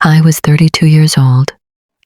I was 32 years old,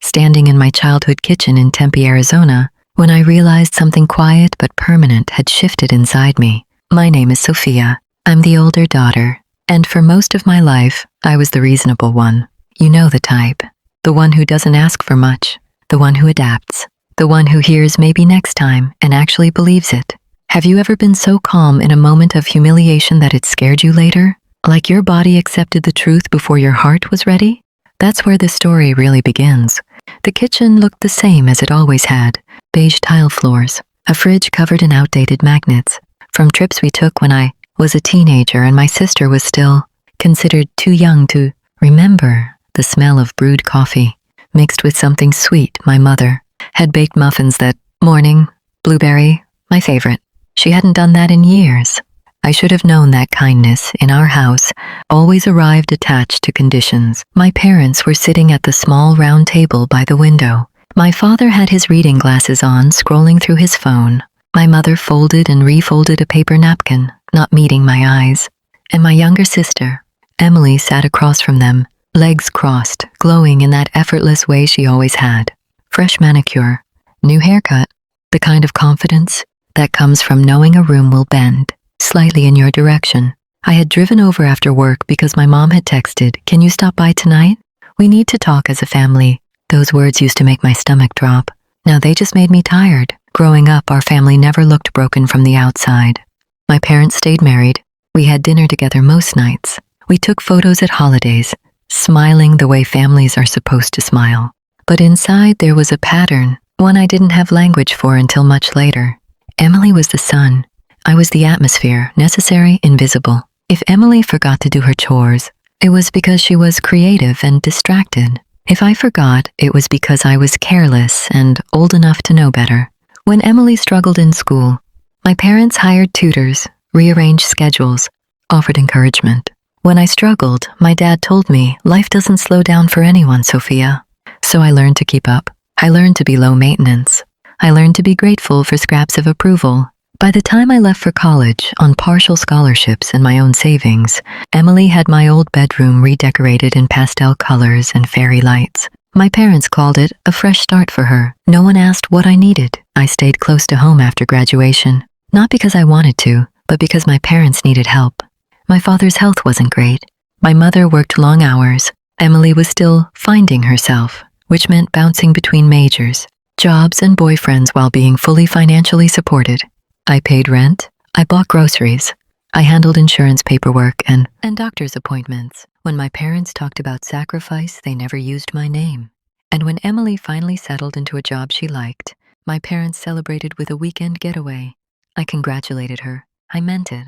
standing in my childhood kitchen in Tempe, Arizona, when I realized something quiet but permanent had shifted inside me. My name is Sophia. I'm the older daughter, and for most of my life, I was the reasonable one. You know the type. The one who doesn't ask for much, the one who adapts, the one who hears maybe next time and actually believes it. Have you ever been so calm in a moment of humiliation that it scared you later? Like your body accepted the truth before your heart was ready? That's where the story really begins. The kitchen looked the same as it always had, beige tile floors, a fridge covered in outdated magnets, from trips we took when I was a teenager and my sister was still considered too young to remember the smell of brewed coffee, mixed with something sweet my mother had baked muffins that morning, blueberry, my favorite. She hadn't done that in years. I should have known that kindness in our house always arrived attached to conditions. My parents were sitting at the small round table by the window. My father had his reading glasses on, scrolling through his phone. My mother folded and refolded a paper napkin, not meeting my eyes. And my younger sister, Emily, sat across from them, legs crossed, glowing in that effortless way she always had. Fresh manicure, new haircut, the kind of confidence that comes from knowing a room will bend slightly in your direction. I had driven over after work because my mom had texted, "Can you stop by tonight? We need to talk as a family." Those words used to make my stomach drop. Now they just made me tired. Growing up, our family never looked broken from the outside. My parents stayed married. We had dinner together most nights. We took photos at holidays, smiling the way families are supposed to smile. But inside there was a pattern, one I didn't have language for until much later. Emily was the sun. I was the atmosphere, necessary, invisible. If Emily forgot to do her chores, it was because she was creative and distracted. If I forgot, it was because I was careless and old enough to know better. When Emily struggled in school, my parents hired tutors, rearranged schedules, offered encouragement. When I struggled, my dad told me, "Life doesn't slow down for anyone, Sophia." So I learned to keep up. I learned to be low maintenance. I learned to be grateful for scraps of approval. By the time I left for college, on partial scholarships and my own savings, Emily had my old bedroom redecorated in pastel colors and fairy lights. My parents called it a fresh start for her. No one asked what I needed. I stayed close to home after graduation, not because I wanted to, but because my parents needed help. My father's health wasn't great. My mother worked long hours. Emily was still finding herself, which meant bouncing between majors, jobs and boyfriends while being fully financially supported. I paid rent, I bought groceries, I handled insurance paperwork and doctor's appointments. When my parents talked about sacrifice, they never used my name. And when Emily finally settled into a job she liked, my parents celebrated with a weekend getaway. I congratulated her. I meant it.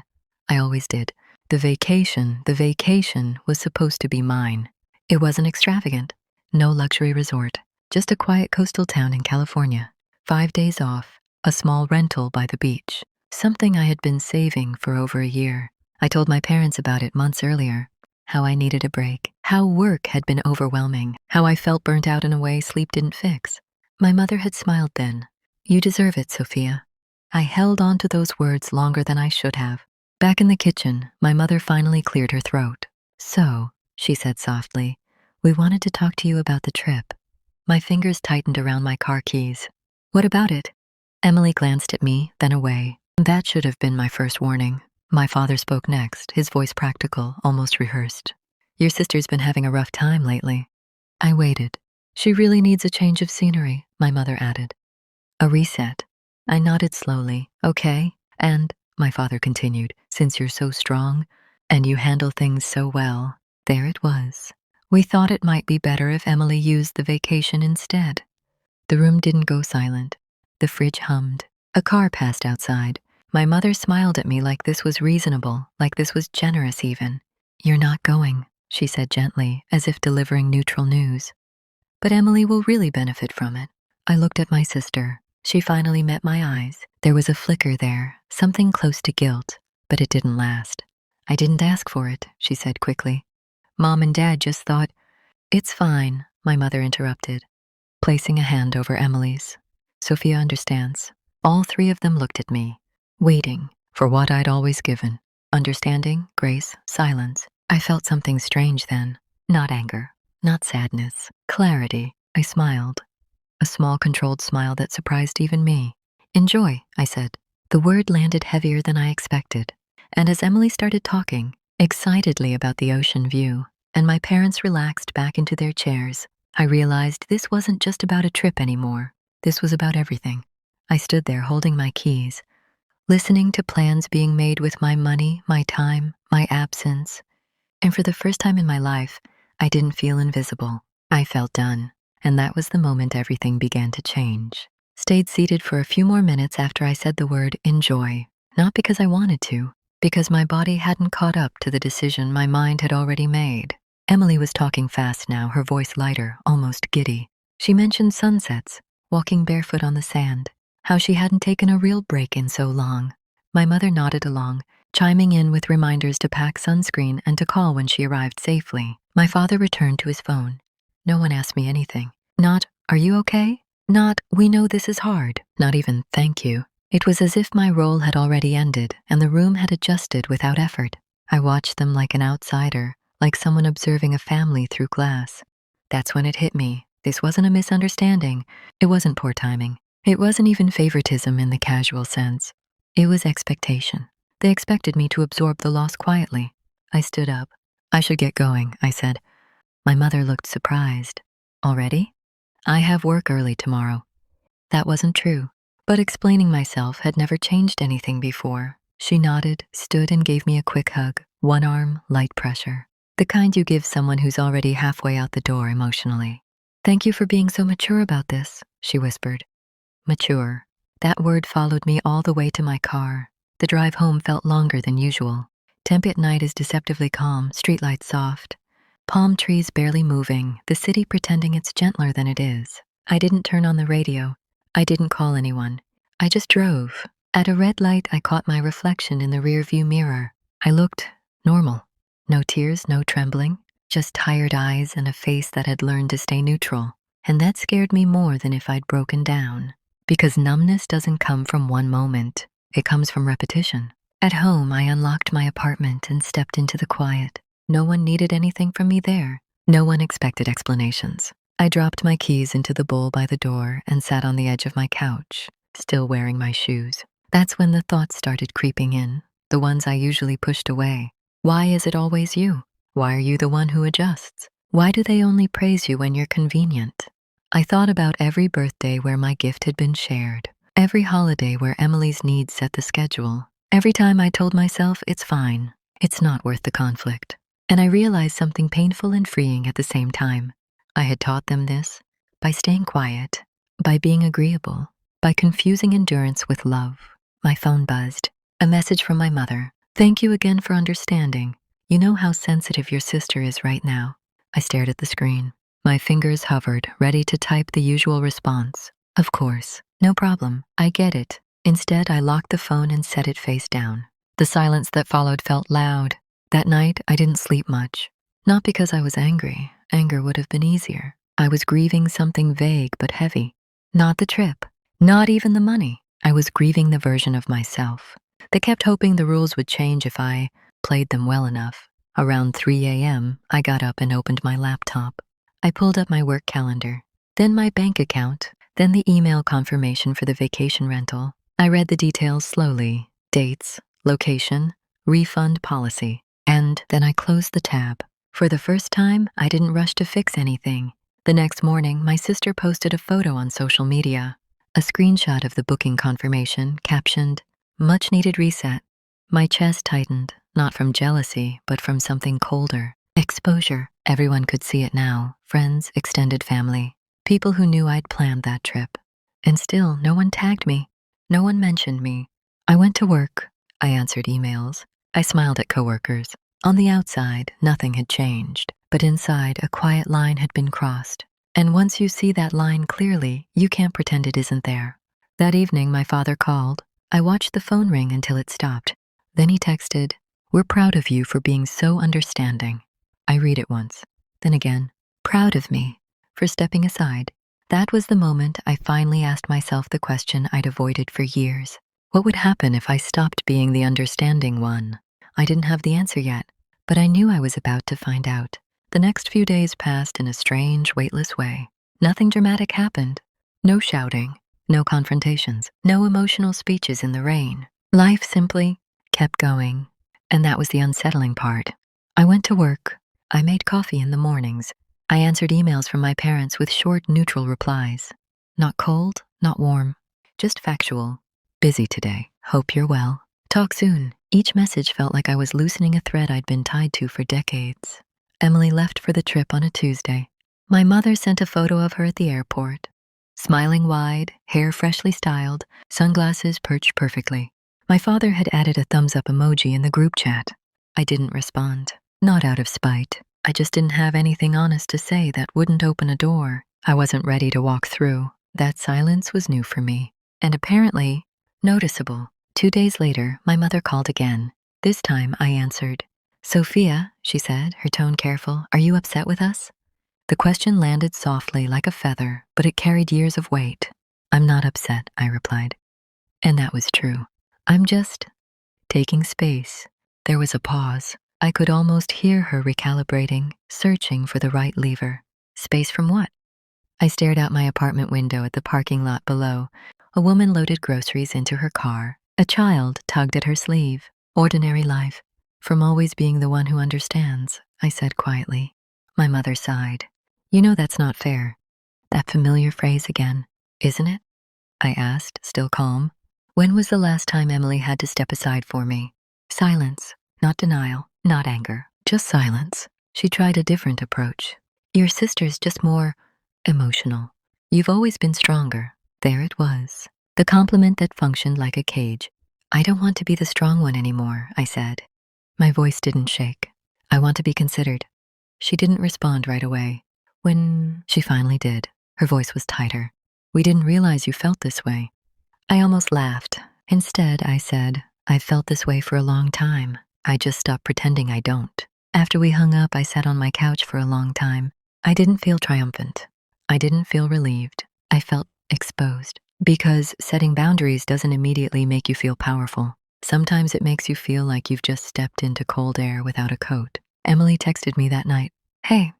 I always did. The vacation was supposed to be mine. It wasn't extravagant. No luxury resort. Just a quiet coastal town in California. 5 days off. A small rental by the beach, something I had been saving for over a year. I told my parents about it months earlier, how I needed a break, how work had been overwhelming, how I felt burnt out in a way sleep didn't fix. My mother had smiled then. "You deserve it, Sophia." I held on to those words longer than I should have. Back in the kitchen, my mother finally cleared her throat. "So," she said softly, "we wanted to talk to you about the trip." My fingers tightened around my car keys. "What about it?" Emily glanced at me, then away. That should have been my first warning. My father spoke next, his voice practical, almost rehearsed. "Your sister's been having a rough time lately." I waited. "She really needs a change of scenery," my mother added. "A reset." I nodded slowly. "Okay." "And," my father continued, "since you're so strong and you handle things so well," there it was. "We thought it might be better if Emily used the vacation instead." The room didn't go silent. The fridge hummed. A car passed outside. My mother smiled at me like this was reasonable, like this was generous even. "You're not going," she said gently, as if delivering neutral news. "But Emily will really benefit from it." I looked at my sister. She finally met my eyes. There was a flicker there, something close to guilt, but it didn't last. "I didn't ask for it," she said quickly. "Mom and Dad just thought—" "It's fine," my mother interrupted, placing a hand over Emily's. "Sophia understands." All three of them looked at me, waiting for what I'd always given. Understanding, grace, silence. I felt something strange then. Not anger. not sadness, clarity. I smiled, a small controlled smile that surprised even me. Enjoy, I said. The word landed heavier than I expected. And as Emily started talking, excitedly about the ocean view, and my parents relaxed back into their chairs, I realized this wasn't just about a trip anymore. This was about everything. I stood there holding my keys, listening to plans being made with my money, my time, my absence. And for the first time in my life, I didn't feel invisible. I felt done. And that was the moment everything began to change. Stayed seated for a few more minutes after I said the word enjoy, not because I wanted to, because my body hadn't caught up to the decision my mind had already made. Emily was talking fast now, her voice lighter, almost giddy. She mentioned sunsets, walking barefoot on the sand, how she hadn't taken a real break in so long. My mother nodded along, chiming in with reminders to pack sunscreen and to call when she arrived safely. My father returned to his phone. No one asked me anything. Not, "Are you okay?" Not, "We know this is hard." Not even, "Thank you." It was as if my role had already ended and the room had adjusted without effort. I watched them like an outsider, like someone observing a family through glass. That's when it hit me. This wasn't a misunderstanding. It wasn't poor timing. It wasn't even favoritism in the casual sense. It was expectation. They expected me to absorb the loss quietly. I stood up. "I should get going," I said. My mother looked surprised. "Already?" "I have work early tomorrow." That wasn't true, but explaining myself had never changed anything before. She nodded, stood, and gave me a quick hug, one arm, light pressure. The kind you give someone who's already halfway out the door emotionally. "Thank you for being so mature about this," she whispered. Mature. That word followed me all the way to my car. The drive home felt longer than usual. Tempe at night is deceptively calm, streetlights soft. Palm trees barely moving, the city pretending it's gentler than it is. I didn't turn on the radio. I didn't call anyone. I just drove. At a red light, I caught my reflection in the rearview mirror. I looked normal. No tears, no trembling, just tired eyes and a face that had learned to stay neutral. And that scared me more than if I'd broken down. Because numbness doesn't come from one moment. It comes from repetition. At home, I unlocked my apartment and stepped into the quiet. No one needed anything from me there. No one expected explanations. I dropped my keys into the bowl by the door and sat on the edge of my couch, still wearing my shoes. That's when the thoughts started creeping in, the ones I usually pushed away. Why is it always you? Why are you the one who adjusts? Why do they only praise you when you're convenient? I thought about every birthday where my gift had been shared, every holiday where Emily's needs set the schedule. Every time I told myself it's fine, it's not worth the conflict. And I realized something painful and freeing at the same time. I had taught them this by staying quiet, by being agreeable, by confusing endurance with love. My phone buzzed. A message from my mother. "Thank you again for understanding. You know how sensitive your sister is right now." I stared at the screen. My fingers hovered, ready to type the usual response. "Of course. No problem. I get it." Instead, I locked the phone and set it face down. The silence that followed felt loud. That night, I didn't sleep much. Not because I was angry. Anger would have been easier. I was grieving something vague but heavy. Not the trip. Not even the money. I was grieving the version of myself that kept hoping the rules would change if I played them well enough. Around 3 a.m., I got up and opened my laptop. I pulled up my work calendar, then my bank account, then the email confirmation for the vacation rental. I read the details slowly. Dates, location, refund policy. And then I closed the tab. For the first time, I didn't rush to fix anything. The next morning, my sister posted a photo on social media, a screenshot of the booking confirmation, captioned, "Much needed reset." My chest tightened, not from jealousy, but from something colder. Exposure. Everyone could see it now. Friends, extended family, people who knew I'd planned that trip. And still, no one tagged me. No one mentioned me. I went to work. I answered emails. I smiled at coworkers. On the outside, nothing had changed, but inside, a quiet line had been crossed. And once you see that line clearly, you can't pretend it isn't there. That evening, my father called. I watched the phone ring until it stopped. Then he texted, "We're proud of you for being so understanding." I read it once, then again, proud of me for stepping aside. That was the moment I finally asked myself the question I'd avoided for years. What would happen if I stopped being the understanding one? I didn't have the answer yet, but I knew I was about to find out. The next few days passed in a strange, weightless way. Nothing dramatic happened. No shouting, no confrontations, no emotional speeches in the rain. Life simply kept going, and that was the unsettling part. I went to work. I made coffee in the mornings. I answered emails from my parents with short, neutral replies. Not cold, not warm, just factual. Busy today. Hope you're well. Talk soon. Each message felt like I was loosening a thread I'd been tied to for decades. Emily left for the trip on a Tuesday. My mother sent a photo of her at the airport. Smiling wide, hair freshly styled, sunglasses perched perfectly. My father had added a thumbs-up emoji in the group chat. I didn't respond. Not out of spite. I just didn't have anything honest to say that wouldn't open a door I wasn't ready to walk through. That silence was new for me, and apparently noticeable. 2 days later, my mother called again. This time, I answered. "Sophia," she said, her tone careful, "are you upset with us?" The question landed softly like a feather, but it carried years of weight. "I'm not upset," I replied. And that was true. "I'm just taking space." There was a pause. I could almost hear her recalibrating, searching for the right lever. Space from what? I stared out my apartment window at the parking lot below. A woman loaded groceries into her car. A child tugged at her sleeve. Ordinary life. "From always being the one who understands," I said quietly. My mother sighed. "You know that's not fair." That familiar phrase again. "Isn't it?" I asked, still calm. "When was the last time Emily had to step aside for me?" Silence. Not denial, not anger, just silence. She tried a different approach. "Your sister's just more emotional. You've always been stronger." There it was. The compliment that functioned like a cage. "I don't want to be the strong one anymore," I said. My voice didn't shake. "I want to be considered." She didn't respond right away. When she finally did, her voice was tighter. "We didn't realize you felt this way." I almost laughed. Instead, I said, "I've felt this way for a long time. I just stopped pretending I don't." After we hung up, I sat on my couch for a long time. I didn't feel triumphant. I didn't feel relieved. I felt exposed. Because setting boundaries doesn't immediately make you feel powerful. Sometimes it makes you feel like you've just stepped into cold air without a coat. Emily texted me that night. "Hey,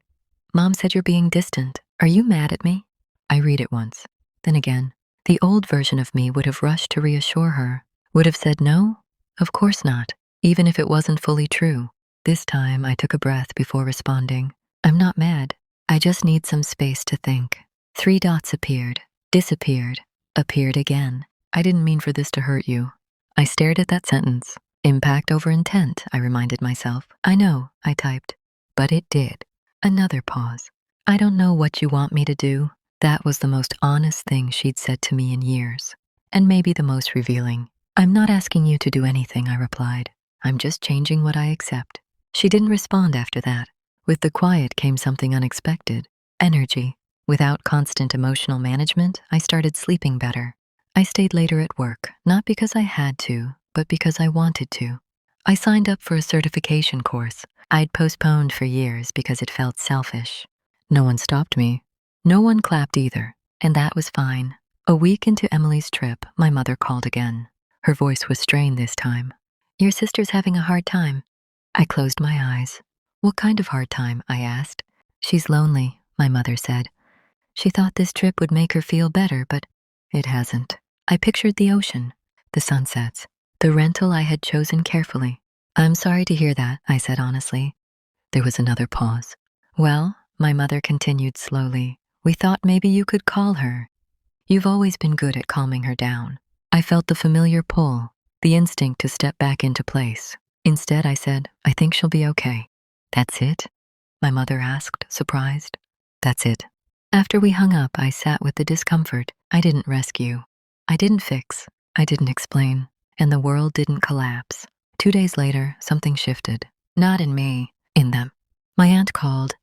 Mom said you're being distant. Are you mad at me?" I read it once. Then again. The old version of me would have rushed to reassure her. Would have said no? Of course not. Even if it wasn't fully true. This time, I took a breath before responding. "I'm not mad. I just need some space to think." 3 dots appeared, disappeared, appeared again. "I didn't mean for this to hurt you." I stared at that sentence. Impact over intent, I reminded myself. "I know," I typed. "But it did." Another pause. "I don't know what you want me to do." That was the most honest thing she'd said to me in years. And maybe the most revealing. "I'm not asking you to do anything," I replied. "I'm just changing what I accept." She didn't respond after that. With the quiet came something unexpected. Energy. Without constant emotional management, I started sleeping better. I stayed later at work, not because I had to, but because I wanted to. I signed up for a certification course I'd postponed for years because it felt selfish. No one stopped me. No one clapped either, and that was fine. A week into Emily's trip, my mother called again. Her voice was strained this time. "Your sister's having a hard time." I closed my eyes. "What kind of hard time?" I asked. "She's lonely," my mother said. "She thought this trip would make her feel better, but it hasn't." I pictured the ocean, the sunsets, the rental I had chosen carefully. "I'm sorry to hear that," I said honestly. There was another pause. "Well," my mother continued slowly, "we thought maybe you could call her. You've always been good at calming her down." I felt the familiar pull, the instinct to step back into place. Instead, I said, "I think she'll be okay." "That's it?" my mother asked, surprised. "That's it." After we hung up, I sat with the discomfort. I didn't rescue. I didn't fix. I didn't explain. And the world didn't collapse. 2 days later, something shifted. Not in me, in them. My aunt called,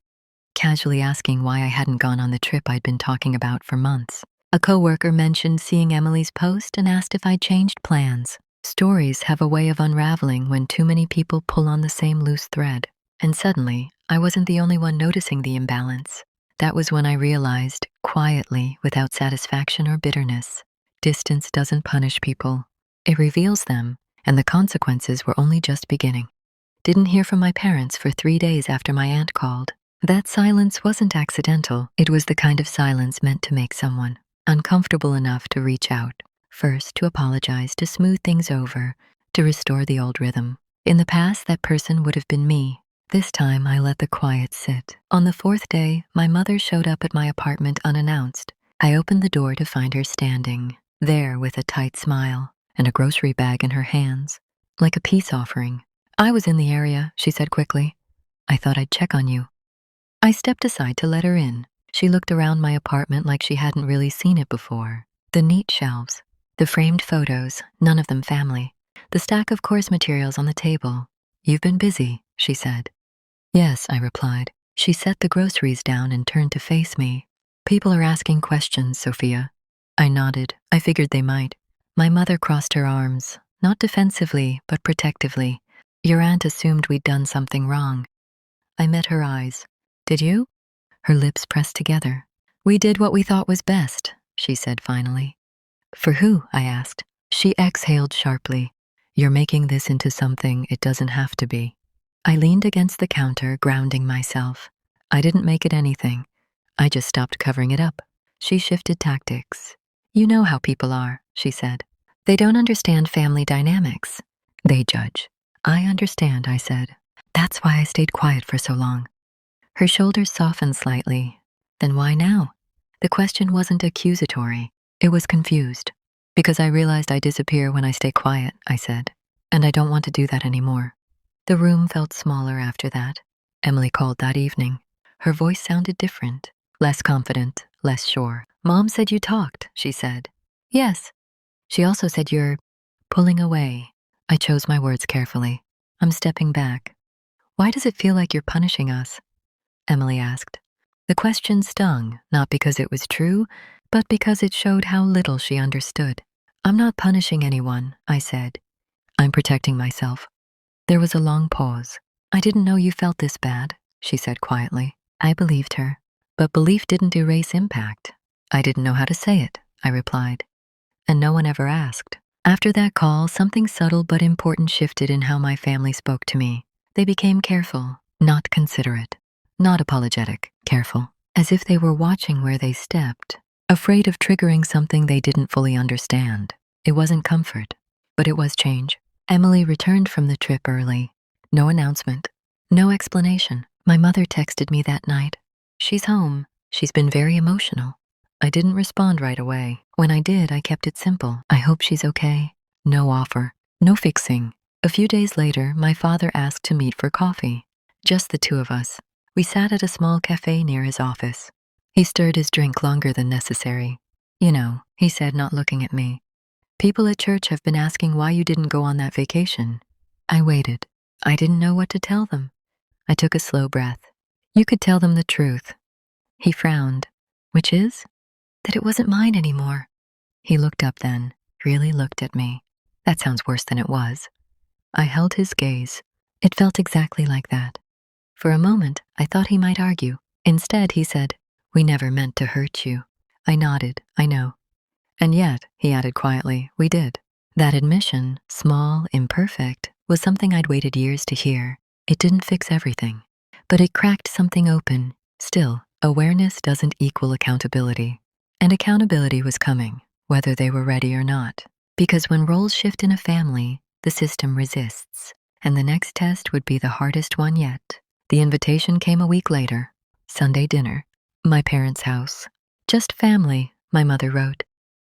casually asking why I hadn't gone on the trip I'd been talking about for months. A coworker mentioned seeing Emily's post and asked if I'd changed plans. Stories have a way of unraveling when too many people pull on the same loose thread. And suddenly, I wasn't the only one noticing the imbalance. That was when I realized, quietly, without satisfaction or bitterness, distance doesn't punish people. It reveals them, and the consequences were only just beginning. Didn't hear from my parents for 3 days after my aunt called. That silence wasn't accidental. It was the kind of silence meant to make someone uncomfortable enough to reach out. First, to apologize, to smooth things over, to restore the old rhythm. In the past, that person would have been me. This time, I let the quiet sit. On the fourth day, my mother showed up at my apartment unannounced. I opened the door to find her standing there with a tight smile and a grocery bag in her hands, like a peace offering. "I was in the area," she said quickly. "I thought I'd check on you." I stepped aside to let her in. She looked around my apartment like she hadn't really seen it before. The neat shelves, the framed photos, none of them family, the stack of course materials on the table. "You've been busy," she said. "Yes," I replied. She set the groceries down and turned to face me. "People are asking questions, Sophia." I nodded. I figured they might. My mother crossed her arms, not defensively, but protectively. "Your aunt assumed we'd done something wrong." I met her eyes. "Did you?" Her lips pressed together. "We did what we thought was best," she said finally. "For who?" I asked. She exhaled sharply. "You're making this into something it doesn't have to be." I leaned against the counter, grounding myself. I didn't make it anything. I just stopped covering it up. She shifted tactics. "You know how people are," she said. "They don't understand family dynamics. They judge." "I understand," I said. "That's why I stayed quiet for so long." Her shoulders softened slightly. "Then why now?" The question wasn't accusatory. It was confused. "Because I realized I disappear when I stay quiet," I said. "And I don't want to do that anymore." The room felt smaller after that. Emily called that evening. Her voice sounded different, less confident, less sure. "Mom said you talked," she said. "Yes." "She also said you're pulling away." I chose my words carefully. "I'm stepping back." "Why does it feel like you're punishing us?" Emily asked. The question stung, not because it was true, but because it showed how little she understood. "I'm not punishing anyone," I said. "I'm protecting myself." There was a long pause. "I didn't know you felt this bad," she said quietly. I believed her. But belief didn't erase impact. "I didn't know how to say it," I replied. And no one ever asked. After that call, something subtle but important shifted in how my family spoke to me. They became careful, not considerate. Not apologetic, careful, as if they were watching where they stepped, afraid of triggering something they didn't fully understand. It wasn't comfort, but it was change. Emily returned from the trip early. No announcement, no explanation. My mother texted me that night. "She's home. She's been very emotional." I didn't respond right away. When I did, I kept it simple. "I hope she's okay." No offer, no fixing. A few days later, my father asked to meet for coffee. Just the two of us. We sat at a small cafe near his office. He stirred his drink longer than necessary. "You know," he said, not looking at me, "people at church have been asking why you didn't go on that vacation." I waited. I didn't know what to tell them. I took a slow breath. "You could tell them the truth." He frowned. "Which is?" "That it wasn't mine anymore." He looked up then, really looked at me. "That sounds worse than it was." I held his gaze. It felt exactly like that. For a moment, I thought he might argue. Instead, he said, "We never meant to hurt you." I nodded. "I know." "And yet," he added quietly, "we did." That admission, small, imperfect, was something I'd waited years to hear. It didn't fix everything, but it cracked something open. Still, awareness doesn't equal accountability. And accountability was coming, whether they were ready or not. Because when roles shift in a family, the system resists. And the next test would be the hardest one yet. The invitation came a week later. Sunday dinner. My parents' house. "Just family," my mother wrote.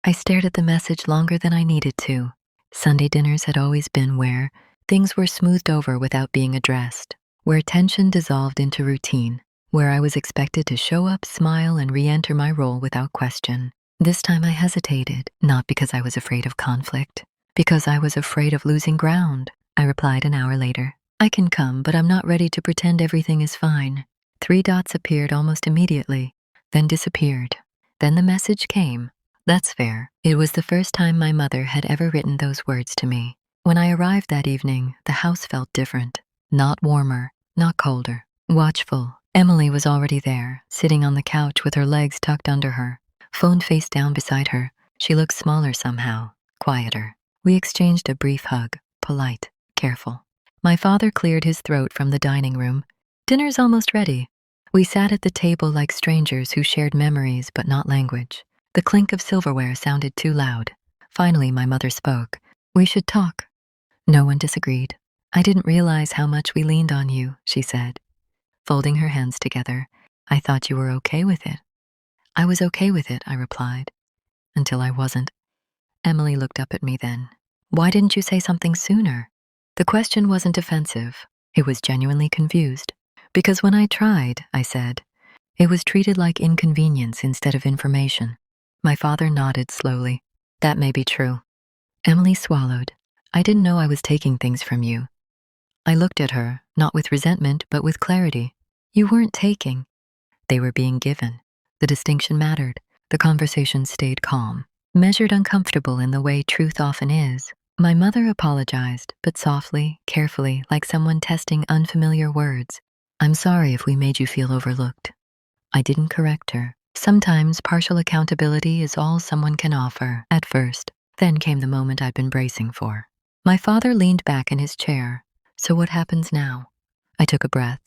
I stared at the message longer than I needed to. Sunday dinners had always been where things were smoothed over without being addressed, where tension dissolved into routine, where I was expected to show up, smile, and re-enter my role without question. This time I hesitated, not because I was afraid of conflict, because I was afraid of losing ground. I replied an hour later. "I can come, but I'm not ready to pretend everything is fine." 3 dots appeared almost immediately, then disappeared. Then the message came. That's fair. It was the first time my mother had ever written those words to me. When I arrived that evening, the house felt different. Not warmer, not colder. Watchful. Emily was already there, sitting on the couch with her legs tucked under her, phone face down beside her. She looked smaller somehow, quieter. We exchanged a brief hug, polite, careful. My father cleared his throat from the dining room. "Dinner's almost ready." We sat at the table like strangers who shared memories but not language. The clink of silverware sounded too loud. Finally, my mother spoke. "We should talk." No one disagreed. "I didn't realize how much we leaned on you," she said, folding her hands together. "I thought you were okay with it." "I was okay with it," I replied, "until I wasn't." Emily looked up at me then. "Why didn't you say something sooner?" The question wasn't defensive. It was genuinely confused. "Because when I tried," I said, "it was treated like inconvenience instead of information." My father nodded slowly. "That may be true." Emily swallowed. "I didn't know I was taking things from you." I looked at her, not with resentment, but with clarity. "You weren't taking. They were being given." The distinction mattered. The conversation stayed calm, measured uncomfortable in the way truth often is. My mother apologized, but softly, carefully, like someone testing unfamiliar words. "I'm sorry if we made you feel overlooked." I didn't correct her. Sometimes partial accountability is all someone can offer at first. Then came the moment I'd been bracing for. My father leaned back in his chair. "So what happens now?" I took a breath.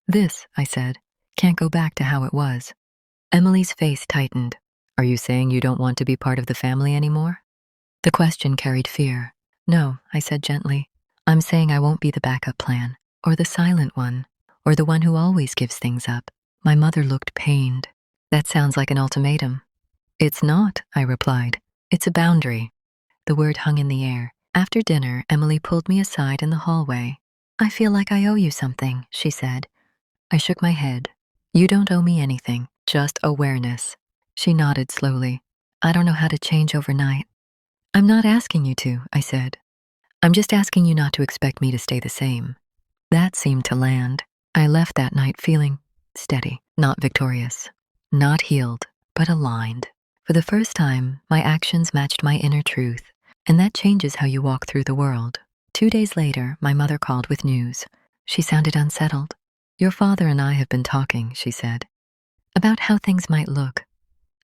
"This," I said, "can't go back to how it was." Emily's face tightened. "Are you saying you don't want to be part of the family anymore?" The question carried fear. "No," I said gently. "I'm saying I won't be the backup plan, or the silent one, or the one who always gives things up." My mother looked pained. "That sounds like an ultimatum." "It's not," I replied. "It's a boundary." The word hung in the air. After dinner, Emily pulled me aside in the hallway. "I feel like I owe you something," she said. I shook my head. "You don't owe me anything, just awareness." She nodded slowly. "I don't know how to change overnight." "I'm not asking you to," I said. "I'm just asking you not to expect me to stay the same." That seemed to land. I left that night feeling steady, not victorious, not healed, but aligned. For the first time, my actions matched my inner truth, and that changes how you walk through the world. 2 days later, my mother called with news. She sounded unsettled. "Your father and I have been talking," she said, "about how things might look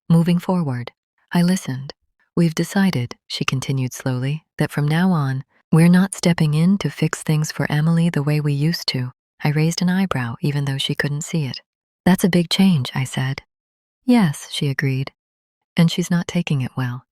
moving forward." I listened. "We've decided," she continued slowly, "that from now on, we're not stepping in to fix things for Emily the way we used to." I raised an eyebrow, even though she couldn't see it. "That's a big change," I said. "Yes," she agreed, "and she's not taking it well."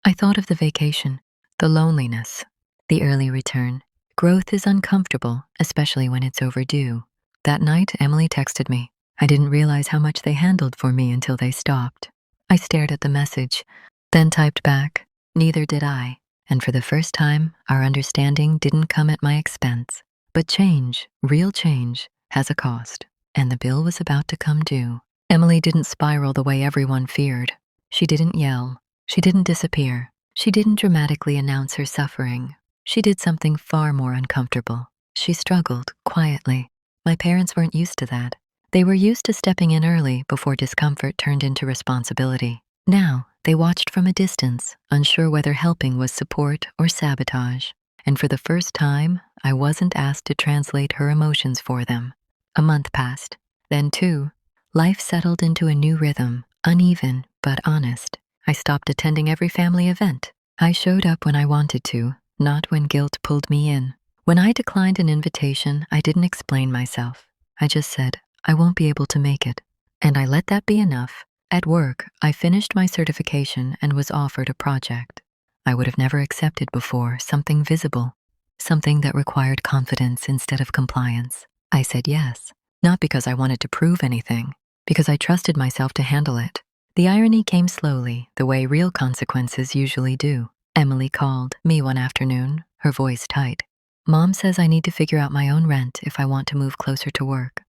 I thought of the vacation, the loneliness, the early return. Growth is uncomfortable, especially when it's overdue. That night, Emily texted me. I didn't realize how much they handled for me until they stopped. I stared at the message, then typed back, "Neither did I." And for the first time, our understanding didn't come at my expense. But change, real change, has a cost, and the bill was about to come due. Emily didn't spiral the way everyone feared. She didn't yell. She didn't disappear. She didn't dramatically announce her suffering. She did something far more uncomfortable. She struggled, quietly. My parents weren't used to that. They were used to stepping in early before discomfort turned into responsibility. Now, they watched from a distance, unsure whether helping was support or sabotage. And for the first time, I wasn't asked to translate her emotions for them. A month passed. Then 2. Life settled into a new rhythm, uneven but honest. I stopped attending every family event. I showed up when I wanted to, not when guilt pulled me in. When I declined an invitation, I didn't explain myself. I just said, "I won't be able to make it." And I let that be enough. At work, I finished my certification and was offered a project I would have never accepted before, something visible, something that required confidence instead of compliance. I said yes, not because I wanted to prove anything, because I trusted myself to handle it. The irony came slowly, the way real consequences usually do. Emily called me one afternoon, her voice tight. "Mom says I need to figure out my own rent if I want to move closer to work."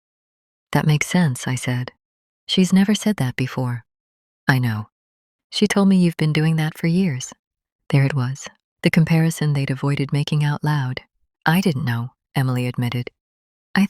"That makes sense," I said. "She's never said that before." "I know. She told me you've been doing that for years." There it was, the comparison they'd avoided making out loud. "I didn't know," Emily admitted. I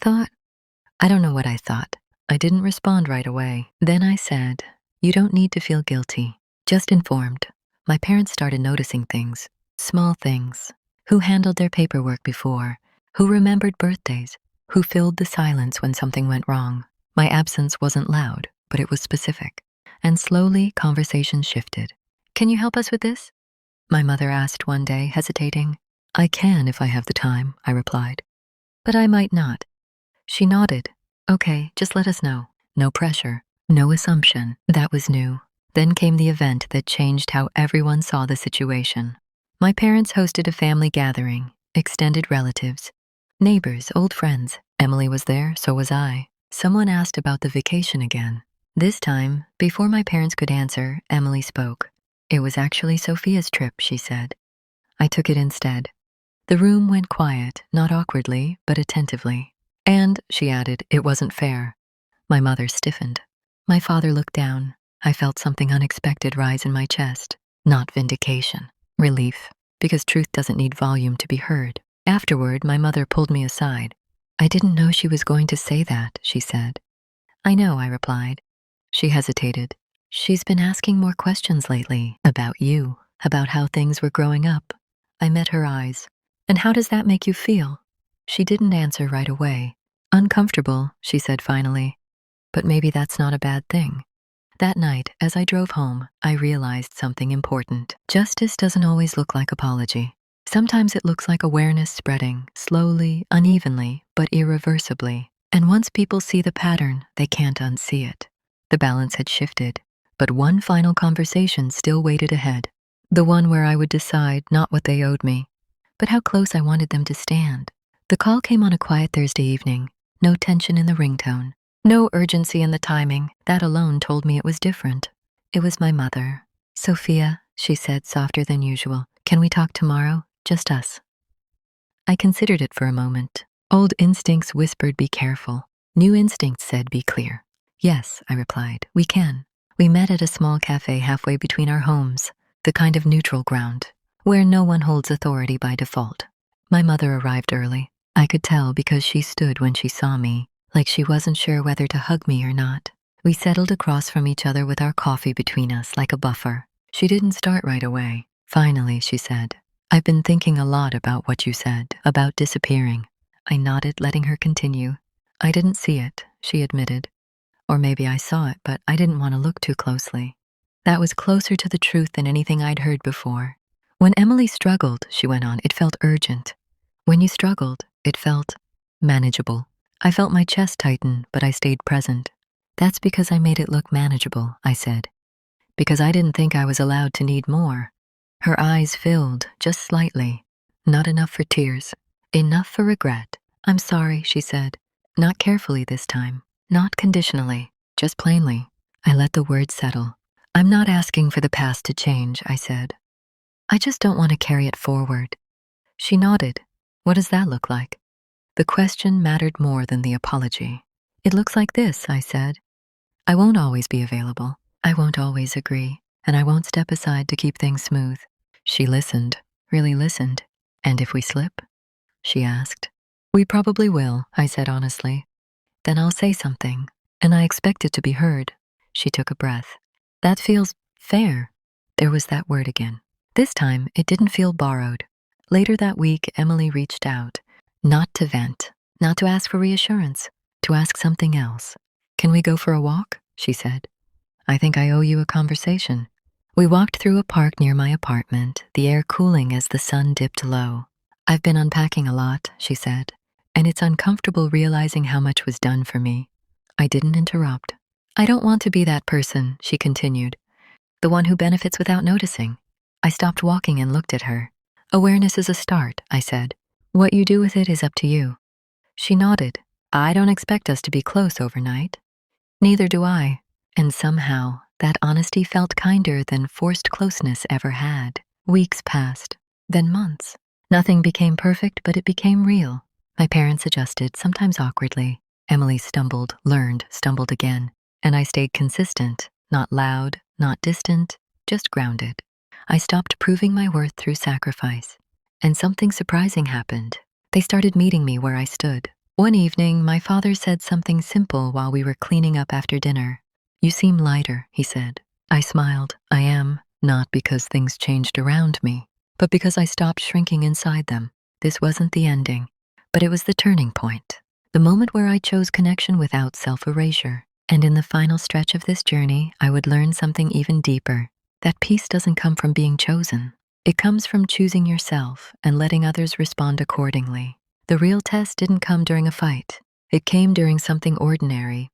don't know what I thought. I didn't respond right away. Then I said, "You don't need to feel guilty, just informed." My parents started noticing things, small things. Who handled their paperwork before? Who remembered birthdays? Who filled the silence when something went wrong? My absence wasn't loud, but it was specific. And slowly, conversation shifted. "Can you help us with this?" my mother asked one day, hesitating. "I can if I have the time," I replied. "But I might not." She nodded. "Okay, just let us know." no pressure, no assumption. That was new. Then came the event that changed how everyone saw the situation. My parents hosted a family gathering, extended relatives, neighbors, old friends. Emily was there, so was I. Someone asked about the vacation again. This time, before my parents could answer, Emily spoke. It was actually Sophia's trip, she said. I took it instead. The room went quiet, not awkwardly, but attentively. And, she added, it wasn't fair. My mother stiffened. My father looked down. I felt something unexpected rise in my chest. Not vindication. Relief. Because truth doesn't need volume to be heard. Afterward, my mother pulled me aside. I didn't know she was going to say that, she said. I know, I replied. She hesitated. She's been asking more questions lately, about you, about how things were growing up. I met her eyes. And how does that make you feel? She didn't answer right away. Uncomfortable, she said finally. But maybe that's not a bad thing. That night, as I drove home, I realized something important. Justice doesn't always look like apology. Sometimes it looks like awareness spreading, slowly, unevenly, but irreversibly. And once people see the pattern, they can't unsee it. The balance had shifted, but one final conversation still waited ahead. The one where I would decide not what they owed me, but how close I wanted them to stand. The call came on a quiet Thursday evening. No tension in the ringtone. No urgency in the timing. That alone told me it was different. It was my mother. Sophia, she said, softer than usual. Can we talk tomorrow? Just us. I considered it for a moment. Old instincts whispered, be careful. New instincts said, be clear. Yes, I replied, we can. We met at a small cafe halfway between our homes, the kind of neutral ground, where no one holds authority by default. My mother arrived early. I could tell because she stood when she saw me, like she wasn't sure whether to hug me or not. We settled across from each other with our coffee between us like a buffer. She didn't start right away. Finally, she said, I've been thinking a lot about what you said, about disappearing. I nodded, letting her continue. I didn't see it, she admitted. Or maybe I saw it, but I didn't want to look too closely. That was closer to the truth than anything I'd heard before. When Emily struggled, she went on, it felt urgent. When you struggled, it felt manageable. I felt my chest tighten, but I stayed present. That's because I made it look manageable, I said. Because I didn't think I was allowed to need more. Her eyes filled, just slightly. Not enough for tears. Enough for regret. I'm sorry, she said. Not carefully this time. Not conditionally. Just plainly. I let the words settle. I'm not asking for the past to change, I said. I just don't want to carry it forward. She nodded. What does that look like? The question mattered more than the apology. It looks like this, I said. I won't always be available. I won't always agree. And I won't step aside to keep things smooth. She listened, really listened. And if we slip? She asked. We probably will, I said honestly. Then I'll say something, and I expect it to be heard. She took a breath. That feels fair. There was that word again. This time, it didn't feel borrowed. Later that week, Emily reached out. Not to vent, not to ask for reassurance, to ask something else. Can we go for a walk? She said. I think I owe you a conversation. We walked through a park near my apartment, the air cooling as the sun dipped low. I've been unpacking a lot, she said, and it's uncomfortable realizing how much was done for me. I didn't interrupt. I don't want to be that person, she continued, the one who benefits without noticing. I stopped walking and looked at her. Awareness is a start, I said. What you do with it is up to you. She nodded. I don't expect us to be close overnight. Neither do I. And somehow, that honesty felt kinder than forced closeness ever had. Weeks passed, then months. Nothing became perfect, but it became real. My parents adjusted, sometimes awkwardly. Emily stumbled, learned, stumbled again. And I stayed consistent, not loud, not distant, just grounded. I stopped proving my worth through sacrifice. And something surprising happened. They started meeting me where I stood. One evening, my father said something simple while we were cleaning up after dinner. You seem lighter, he said. I smiled. I am, not because things changed around me, but because I stopped shrinking inside them. This wasn't the ending, but it was the turning point. The moment where I chose connection without self-erasure. And in the final stretch of this journey, I would learn something even deeper. That peace doesn't come from being chosen. It comes from choosing yourself and letting others respond accordingly. The real test didn't come during a fight. It came during something ordinary,